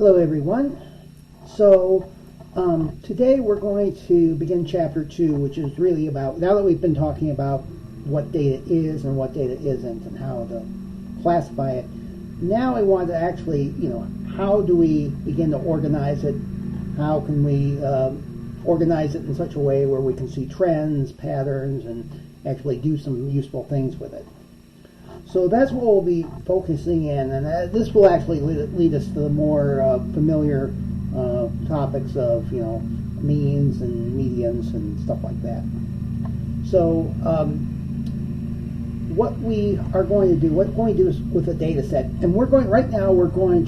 Hello everyone. So today we're going to begin chapter 2, which is really about, now that we've been talking about what data is and what data isn't and how to classify it, now we want to actually, how do we begin to organize it? How can we organize it in such a way where we can see trends, patterns, and actually do some useful things with it? So that's what we'll be focusing in, and this will actually lead us to the more familiar topics of, means and medians and stuff like that. So what we are going to do, what we're going to do is with a data set, and we're going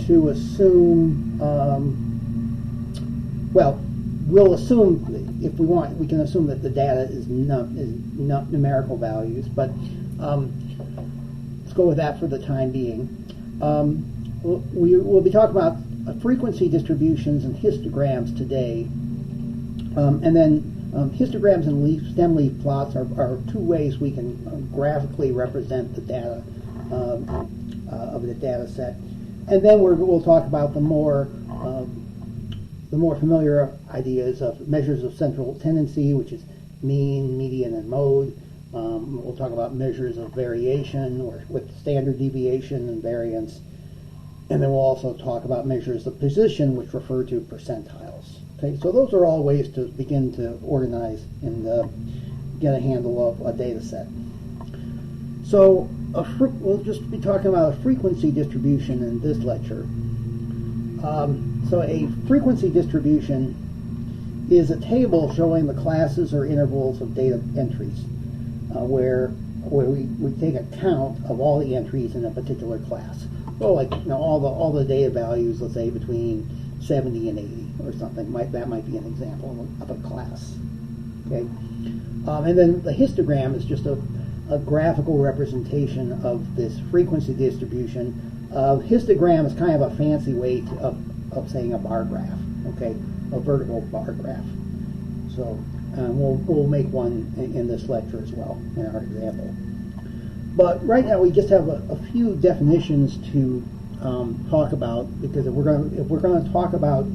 to assume, we'll assume, if we want, we can assume that the data is not numerical values, but let's go with that for the time being. We'll be talking about frequency distributions and histograms today. And then histograms and stem leaf plots are two ways we can graphically represent the data of the data set. And then we'll talk about the more familiar ideas of measures of central tendency, which is mean, median, and mode. We'll talk about measures of variation or with standard deviation and variance. And then we'll also talk about measures of position, which refer to percentiles. Okay, so those are all ways to begin to organize and get a handle of a data set. So we'll just be talking about a frequency distribution in this lecture. So a frequency distribution is a table showing the classes or intervals of data entries, where we take a count of all the entries in a particular class. So all the data values, let's say between 70 and 80 or something. That might be an example of a class. Okay, and then the histogram is just a graphical representation of this frequency distribution. Histogram is kind of a fancy way of saying a bar graph. Okay, a vertical bar graph. So we'll make one in this lecture as well in our example. But right now we just have a few definitions to talk about, because if we're going to talk about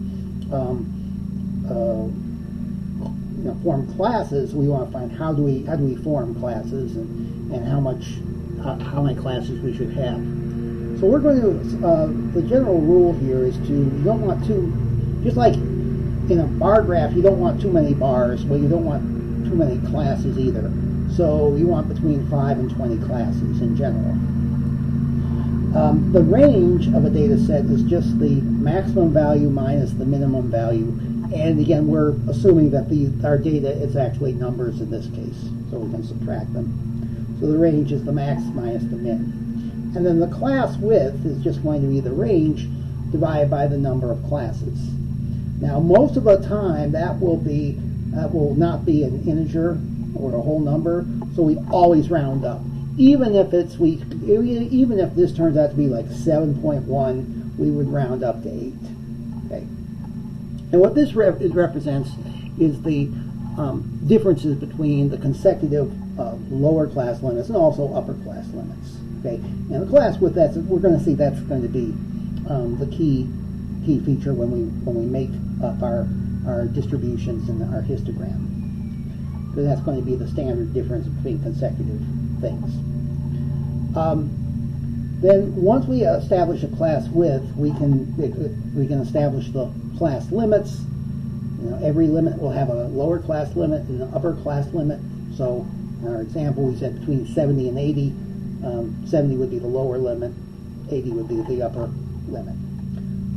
form classes, we want to find how do we form classes and how many classes we should have. So we're going to the general rule here is you don't want just like in a bar graph, you don't want too many bars. Well, you don't want too many classes either. So you want between 5 and 20 classes in general. The range of a data set is just the maximum value minus the minimum value. And again, we're assuming that our data is actually numbers in this case, so we can subtract them. So the range is the max minus the min. And then the class width is just going to be the range divided by the number of classes. Now, most of the time, that will not be an integer or a whole number, so we always round up. Even if this turns out to be like 7.1, we would round up to 8. Okay. And what this represents is the differences between the consecutive lower class limits and also upper class limits. Okay. And the class width, we're going to see that's going to be the key feature when we make up our distributions in our histogram. So that's going to be the standard difference between consecutive things. Then once we establish a class width, we can establish the class limits. Every limit will have a lower class limit and an upper class limit. So in our example, we said between 70 and 80. 70 would be the lower limit, 80 would be the upper limit.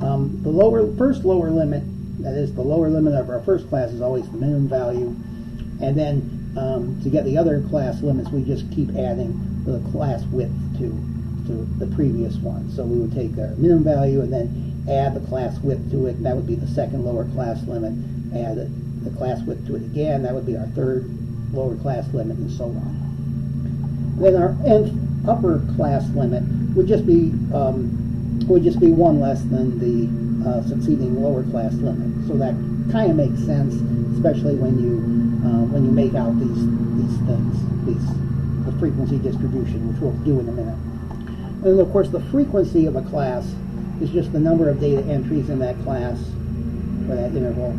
The first lower limit, that is the lower limit of our first class, is always the minimum value. And then to get the other class limits, we just keep adding the class width to the previous one. So we would take our minimum value and then add the class width to it. That would be the second lower class limit. Add the class width to it again. That would be our third lower class limit, and so on. Then our nth upper class limit would just be one less than the succeeding lower class limit. So that kind of makes sense, especially when you make out these things, the frequency distribution, which we'll do in a minute. And of course, the frequency of a class is just the number of data entries in that class for that interval.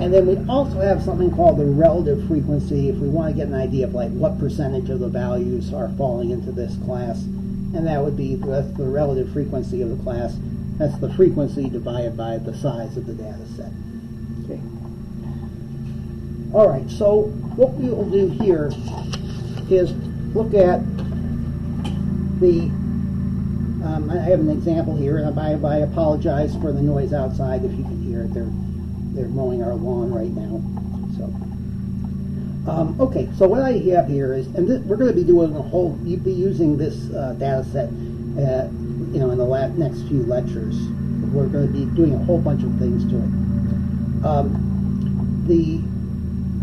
And then we also have something called the relative frequency if we want to get an idea of like what percentage of the values are falling into this class. And that would be, that's the relative frequency of the class. That's the frequency divided by the size of the data set. Okay. All right, so what we will do here is look at the, I have an example here, and I apologize for the noise outside if you can hear it. They're mowing our lawn right now. So, okay, so what I have here is, and we're going to be doing a whole, you'll be using this data set, you know, in the next few lectures. We're going to be doing a whole bunch of things to it.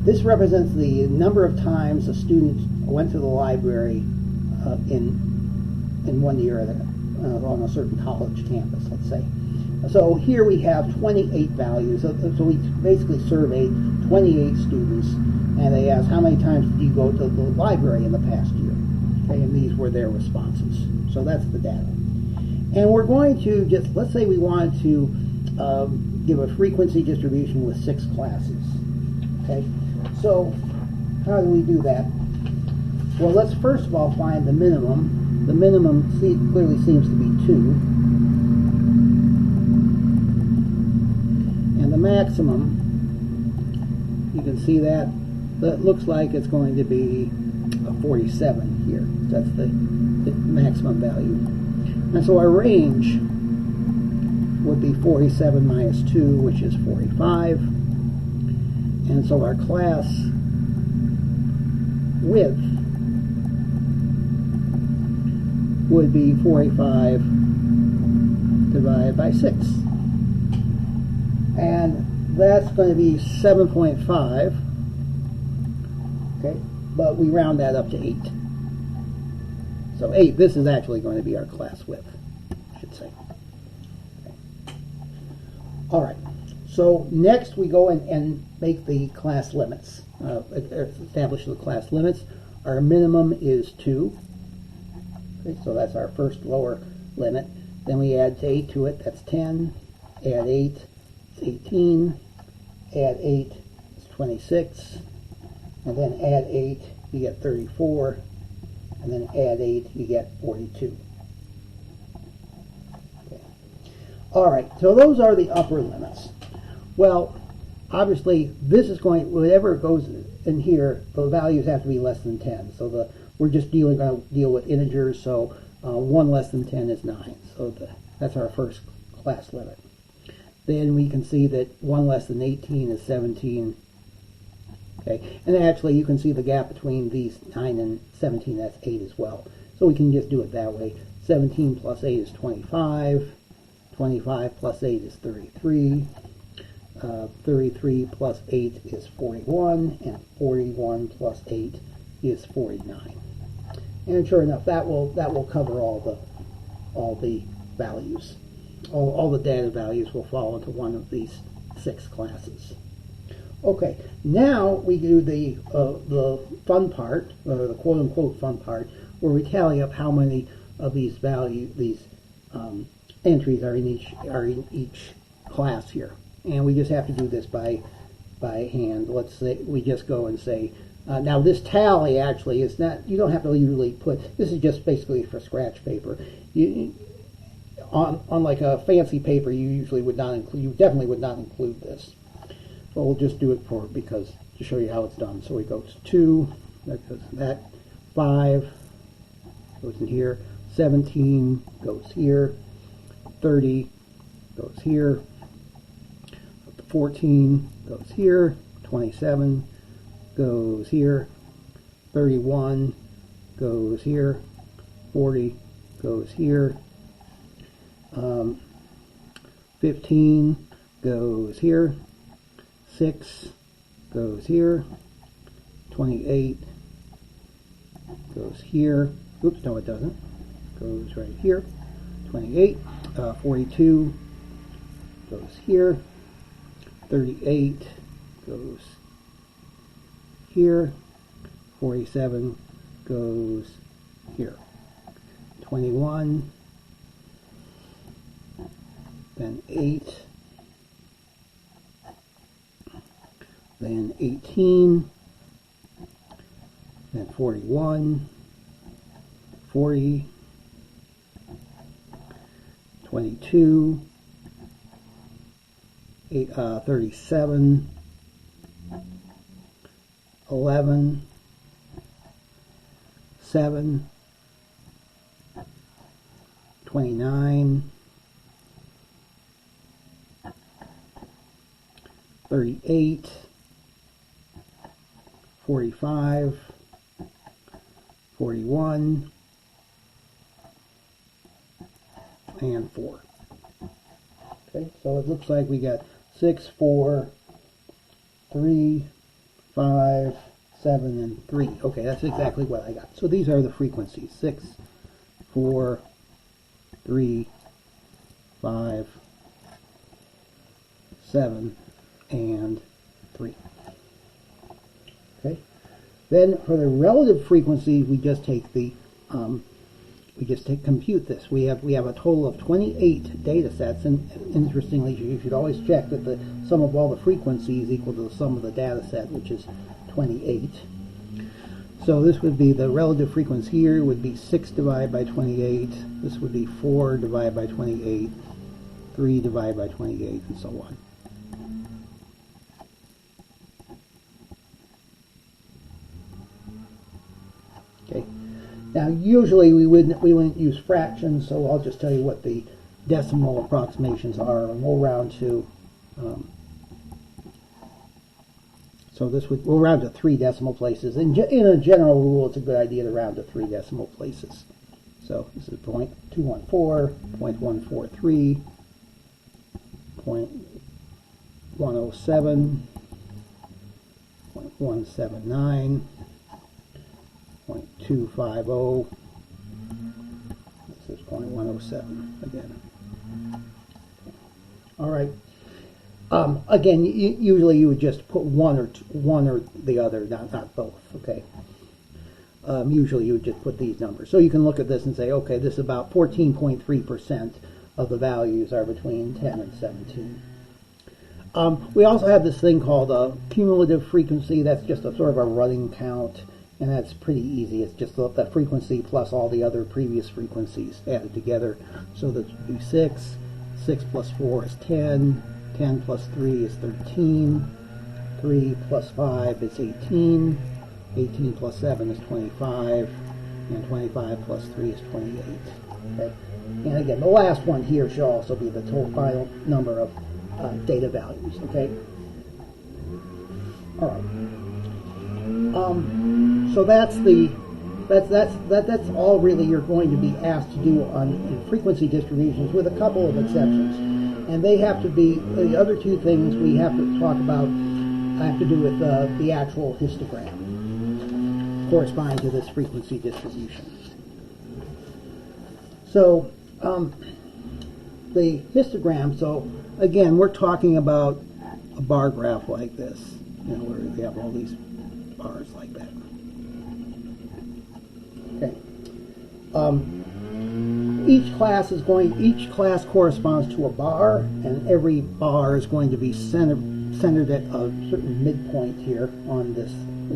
This represents the number of times a student went to the library in 1 year on a certain college campus, let's say. So here we have 28 values. So we basically surveyed 28 students, and they asked how many times did you go to the library in the past year? Okay, and these were their responses. So that's the data. And we're going to just, let's say we wanted to give a frequency distribution with 6 classes. Okay, so how do we do that? Well, let's first of all find the minimum. The minimum clearly seems to be 2. And the maximum, you can see that looks like it's going to be a 47 here. That's the maximum value. And so our range would be 47 minus 2, which is 45. And so our class width would be 45 divided by 6. And that's going to be 7.5. Okay, but we round that up to 8. So 8, this is actually going to be our class width, I should say. Okay. All right, so next we go and make the class limits, establish the class limits. Our minimum is 2. Okay, so that's our first lower limit. Then we add 8 to it, that's 10. Add 8, it's 18. Add 8, it's 26. And then add 8, you get 34. And then add 8, you get 42. Okay. All right, so those are the upper limits. Well, obviously, this is going, whatever goes in here, the values have to be less than 10. So we're just going to deal with integers, so 1 less than 10 is 9. So that's our first class limit. Then we can see that 1 less than 18 is 17. Okay, and actually you can see the gap between these 9 and 17, that's 8 as well. So we can just do it that way. 17 plus 8 is 25. 25 plus 8 is 33. 33 plus 8 is 41. And 41 plus 8 is 49. And sure enough, that will cover all the values. All the data values will fall into one of these 6 classes. Okay, now we do the fun part, or the quote-unquote fun part, where we tally up how many of these entries are in each class here, and we just have to do this by hand. Let's say we just go and say, now this tally actually is not. You don't have to usually put. This is just basically for scratch paper. On like a fancy paper, you usually would not include. You definitely would not include this. So we'll just do it to show you how it's done. So we go to 2, that goes in that, 5 goes in here, 17 goes here, 30 goes here, 14 goes here, 27 goes here, 31 goes here, 40 goes here, 15 goes here, 6 goes here, 28 goes here, oops, no it doesn't, goes right here, 28, 42 goes here, 38 goes here, 47 goes here, 21 then 8, then 18, then 41, 40, 22, 37, 11, 7, 29, 38, 45, 41, and 4. Okay, so it looks like we got 6, 4, 3, 5, 7, and 3. Okay, that's exactly what I got. So these are the frequencies: 6, 4, 3, 5, 7, and 3. Okay. Then for the relative frequency, we just take the compute this. We have a total of 28 data sets, and interestingly, you should always check that the sum of all the frequencies equal to the sum of the data set, which is 28. So this would be the relative frequency here would be 6 divided by 28. This would be 4 divided by 28, 3 divided by 28, and so on. Okay. Now, usually we wouldn't use fractions, so I'll just tell you what the decimal approximations are, and we'll round to. So we'll round to 3 decimal places. In a general rule, it's a good idea to round to 3 decimal places. So this is 0.214, 0.143, 0.107, 0.179, 0.250. This is 0.107 again. All right. Again, usually you would just put one or the other, not both. Okay. Usually you would just put these numbers. So you can look at this and say, okay, this is about 14.3% of the values are between 10 and 17. We also have this thing called a cumulative frequency. That's just a sort of a running count, and that's pretty easy. It's just the frequency plus all the other previous frequencies added together. So that would be 6. 6 plus 4 is 10. 10 plus 3 is 13. 3 plus 5 is 18. 18 plus 7 is 25. And 25 plus 3 is 28. Okay? And again, the last one here should also be the total final number of data values. Okay? All right. So that's all really you're going to be asked to do in frequency distributions, with a couple of exceptions. And they have to be, the other two things we have to talk about have to do with the actual histogram corresponding to this frequency distribution. So the histogram, so again, we're talking about a bar graph like this, where we have all these bars like that. Okay. Each class corresponds to a bar, and every bar is going to be centered at a certain midpoint here on this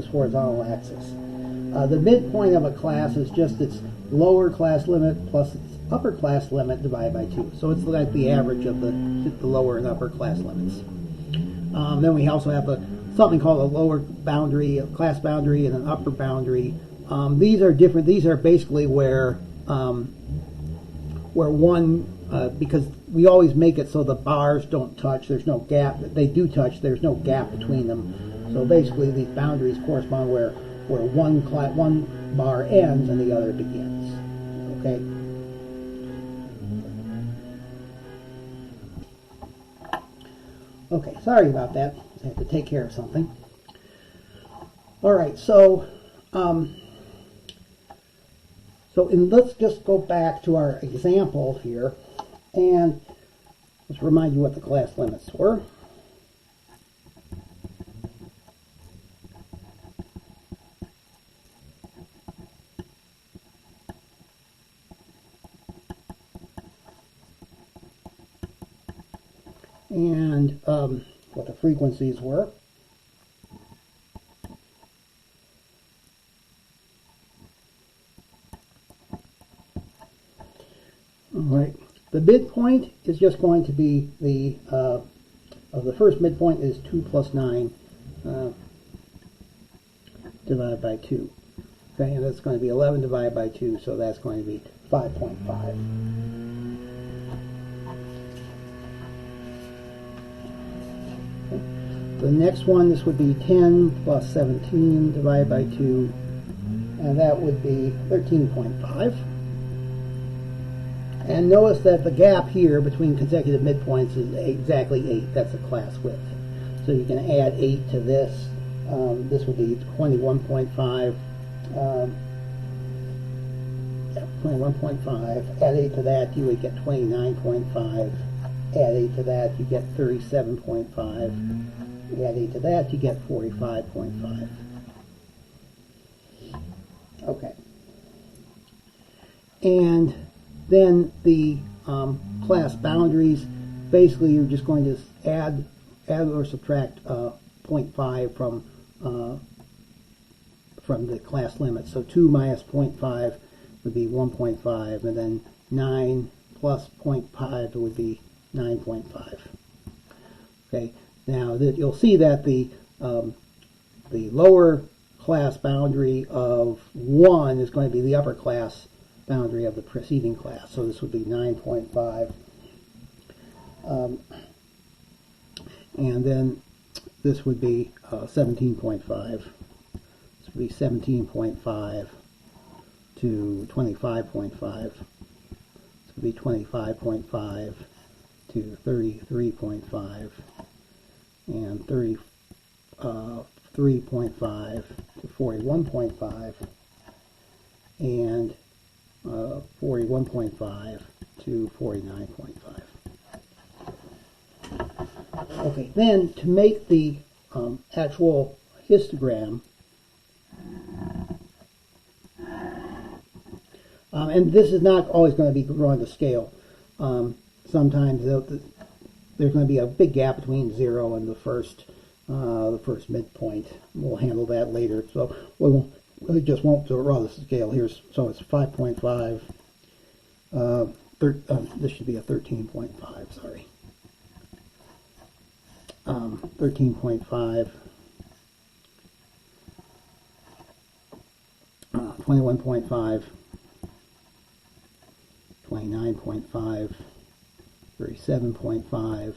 horizontal axis. The midpoint of a class is just its lower class limit plus its upper class limit divided by 2. So it's like the average of the lower and upper class limits. Then we also have something called a lower boundary, a class boundary, and an upper boundary. These are different. These are basically where one, because we always make it so the bars don't touch, there's no gap. They do touch, there's no gap between them. So basically these boundaries correspond where one bar ends and the other begins. Okay? Okay, sorry about that. I had to take care of something. All right, so let's just go back to our example here, and let's remind you what the class limits were. and what the frequencies were. All right, the midpoint is just going to be the first midpoint is 2 plus 9 divided by 2. Okay, and that's going to be 11 divided by 2, so that's going to be 5.5. Okay. The next one, this would be 10 plus 17 divided by 2, and that would be 13.5. And notice that the gap here between consecutive midpoints is exactly 8. That's the class width. So you can add 8 to this. This would be 21.5. 21.5. Add 8 to that, you would get 29.5. Add 8 to that, you get 37.5. Add 8 to that, you get 45.5. Okay. And then the class boundaries, basically you're just going to add or subtract 0.5 from the class limit. So 2 minus 0.5 would be 1.5, and then 9 plus 0.5 would be 9.5. Okay. Now that you'll see that the lower class boundary of 1 is going to be the upper class boundary of the preceding class. So this would be 9.5. And then this would be 17.5. This would be 17.5 to 25.5. This would be 25.5 to 33.5. And 33.5 to 41.5. And 41.5 to 49.5. Okay, then to make the actual histogram, and this is not always going to be drawn to scale. Sometimes there's going to be a big gap between 0 and the first midpoint. We'll handle that later. So we just won't draw the scale here. So it's 5.5. This should be a 13.5. Sorry. 13.5. 21.5. 29.5. 37.5.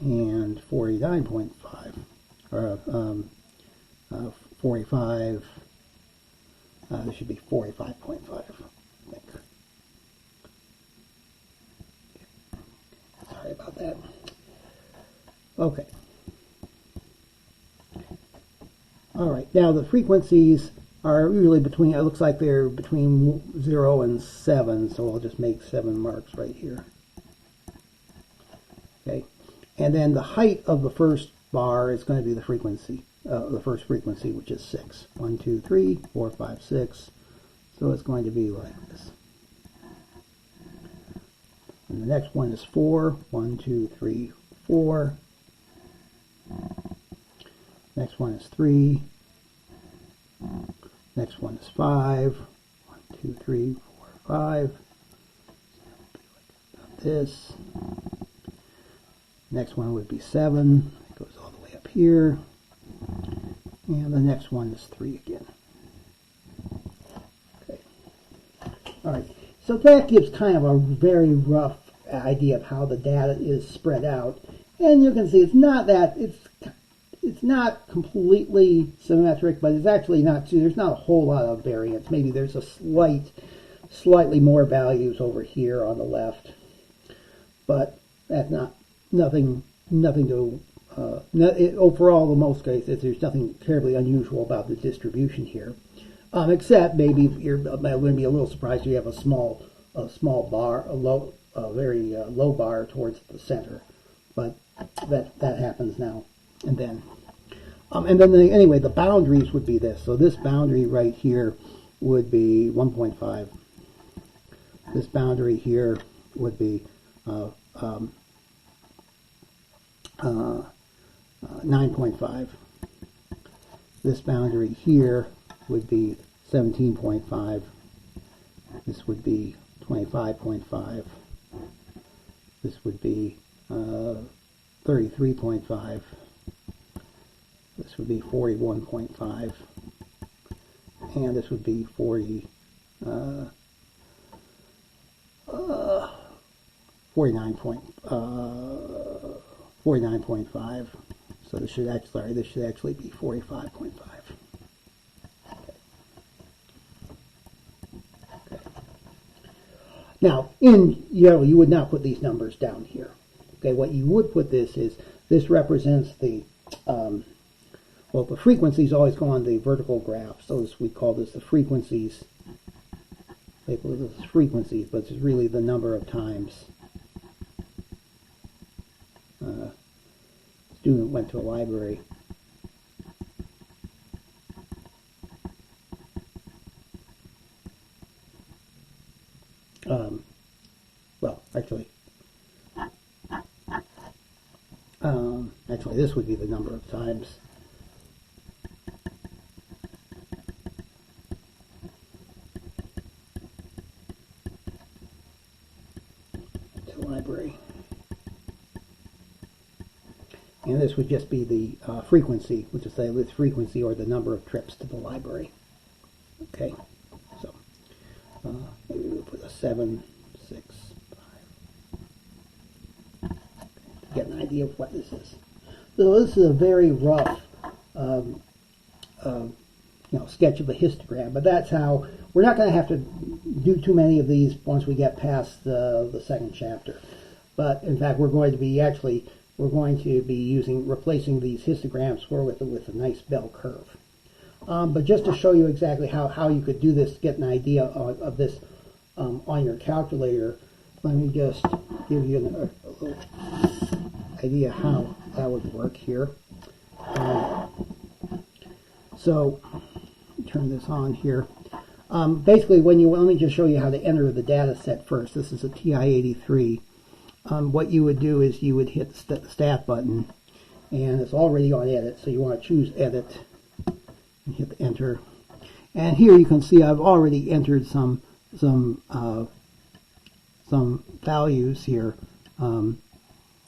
And 49.5. Or 45. This should be 45.5, I think. Sorry about that. Okay. All right. Now the frequencies are usually between, it looks like they're between 0 and 7, so I'll just make 7 marks right here. Okay. And then the height of the first bar is going to be the frequency, the first frequency, which is 6. 1, 2, 3, 4, 5, 6. So it's going to be like this. And the next one is 4. 1, 2, 3, 4. Next one is 3. Next one is 5. 1, 2, 3, 4, 5. This. Next one would be 7. It goes all the way up here. And the next one is 3 again. Okay. All right. So that gives kind of a very rough idea of how the data is spread out. And you can see it's not that, it's not completely symmetric, but it's actually not, there's not a whole lot of variance. Maybe there's a slightly more values over here on the left. But that's nothing to, overall in most cases, there's nothing terribly unusual about the distribution here. Except maybe you're going to be a little surprised you have a small bar, a very low bar towards the center. But that happens now and then. And then anyway, the boundaries would be this. So this boundary right here would be 1.5. This boundary here would be 9.5. This boundary here would be 17.5. This would be 25.5. This would be 33.5. This would be 41.5. And this would be 49.5. So this should actually be 45.5. Now, you would not put these numbers down here. Okay, what you would put this represents the, well, the frequencies always go on the vertical graph, so we call this the frequencies. Label this frequencies, but it's really the number of times a student went to a library. Well, actually, this would be the number of times. To library. And this would just be the frequency, which is the frequency or the number of trips to the library. Okay, so maybe we'll put a 7, 6, 5. To get an idea of what this is. So this is a very rough, sketch of a histogram. But that's how we're not going to have to do too many of these once we get past the second chapter. But in fact, we're going to be replacing these histograms with a nice bell curve. But just to show you exactly how you could do this, get an idea of this on your calculator, let me just give you a little idea how that would work here. So, turn this on here. Basically, let me just show you how to enter the data set first. This is a TI-83. What you would do is you would hit the stat button, and it's already on edit, so you want to choose edit and hit enter. And here you can see I've already entered some values here.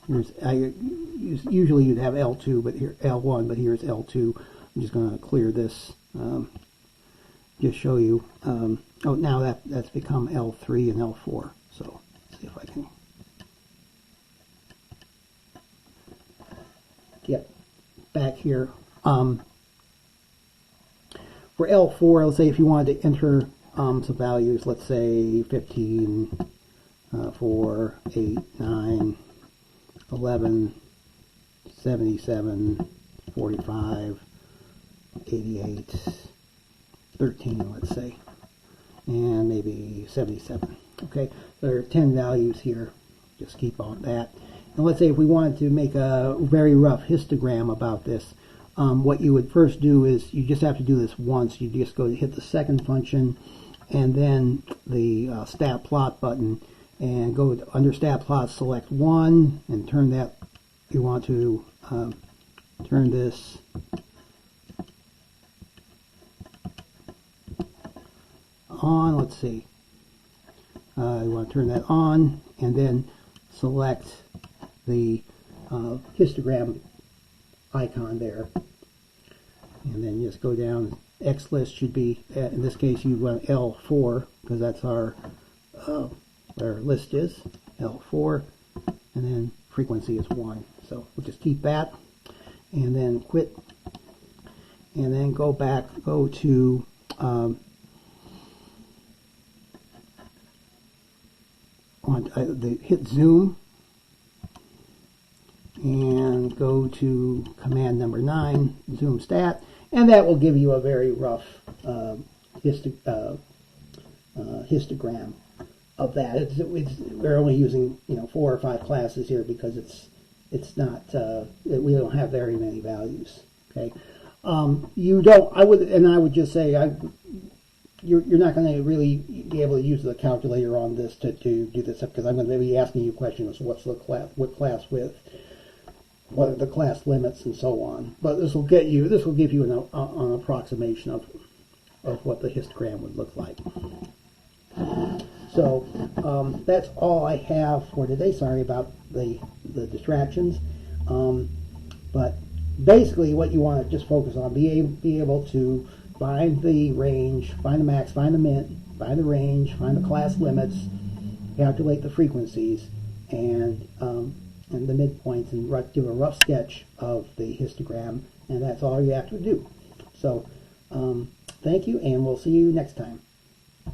Usually you'd have L2, but here L1, but here's L2. I'm just going to clear this. Just show you. Oh, now that's become L3 and L4. So let's see if I can get back here. For L4, let's say if you wanted to enter some values, let's say 15, 4, 8, 9, 11, 77, 45, 88, 13, let's say, and maybe 77. Okay, there are 10 values here. Just keep on that. And let's say if we wanted to make a very rough histogram about this, what you would first do is you just have to do this once. You just go to hit the second function and then the stat plot button, and go to, under stat plot, select 1 and turn that. You want to turn this on. Let's see. You want to turn that on and then select the histogram icon there, and then just go down. X list should be, in this case you want L4 because that's our where our list is, L4, and then frequency is 1. So we'll just keep that and then quit, and then go to hit zoom and go to command number 9, zoom stat, and that will give you a very rough histogram of that. We're only using 4 or 5 classes here because it's not we don't have very many values. Okay, I would just say you're not going to really be able to use the calculator on this to do this, because I'm going to be asking you questions. What's the class? What class width? what are the class limits and so on. But this will give you an approximation of what the histogram would look like. So that's all I have for today. Sorry about the distractions. But basically what you want to just focus on, be able to find the range, find the max, find the min, find the range, find the class limits, calculate the frequencies, and the midpoints, and give a rough sketch of the histogram, and that's all you have to do. So thank you, and we'll see you next time.